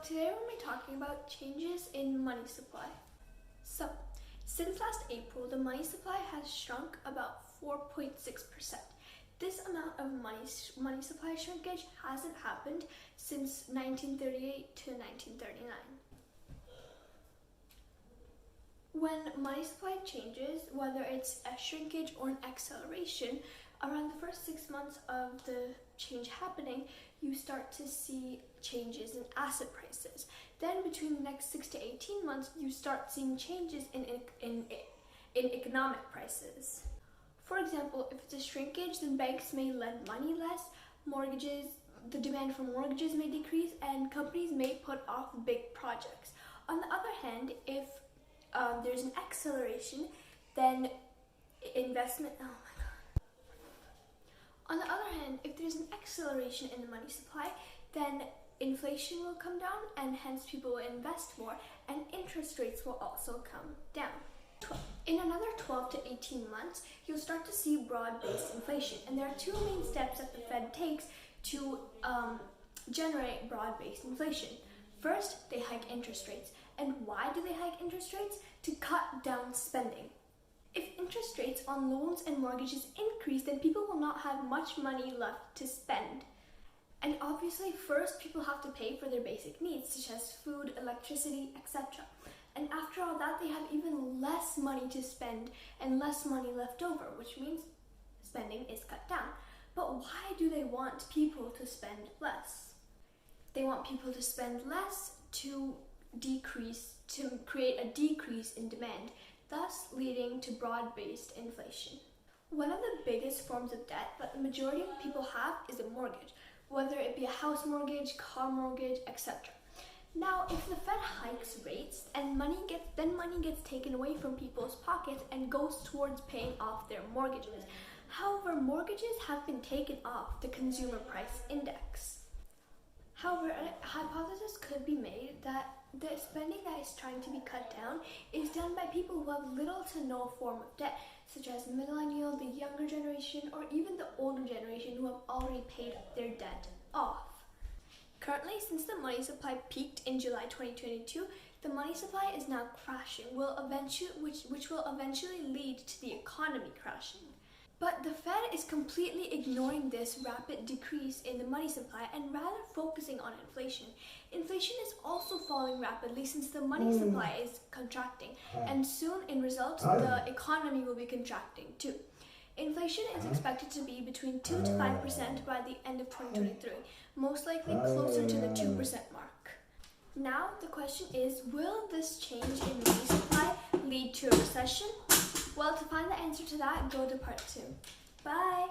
today we're going to be talking about changes in money supply. So, since last April, the money supply has shrunk about 4.6%. This amount of money supply shrinkage hasn't happened since 1938 to 1939. When money supply changes, whether it's a shrinkage or an acceleration, around the first 6 months of the change happening, you start to see changes in asset prices. Then between the next 6 to 18 months, you start seeing changes in economic prices. For example, if it's a shrinkage, then banks may lend money less, the demand for mortgages may decrease, and companies may put off big projects. On the other hand, if there's an acceleration, then On the other hand, if there's an acceleration in the money supply, then inflation will come down, and hence people will invest more, and interest rates will also come down. In another 12 to 18 months, you'll start to see broad-based inflation, and there are two main steps that the Fed takes to generate broad-based inflation. First, they hike interest rates. And why do they hike interest rates? To cut down spending. If interest rates on loans and mortgages increase, then people will not have much money left to spend. And obviously, first people have to pay for their basic needs, such as food, electricity, etc. And after all that, they have even less money to spend and less money left over, which means spending is cut down. But why do they want people to spend less? They want people to spend less to create a decrease in demand, thus leading to broad-based inflation. One of the biggest forms of debt that the majority of people have is a mortgage, whether it be a house mortgage, car mortgage, etc. Now, if the Fed hikes rates and money gets taken away from people's pockets and goes towards paying off their mortgages. However, mortgages have been taken off the consumer price index. However, a hypothesis could be made that the spending that is trying to be cut down is done by people who have little to no form of debt, such as millennial, the younger generation, or even the older generation who have already paid their debt off. Currently, since the money supply peaked in July 2022, the money supply is now crashing, which will eventually lead to the economy crashing. But the Fed is completely ignoring this rapid decrease in the money supply and rather focusing on inflation. Inflation is also falling rapidly since the money supply is contracting, and soon, in result, the economy will be contracting too. Inflation is expected to be between 2 to 5% by the end of 2023, most likely closer to the 2% mark. Now, the question is, will this change in money supply lead to a recession? Well, to find the answer to that, go to part 2. Bye!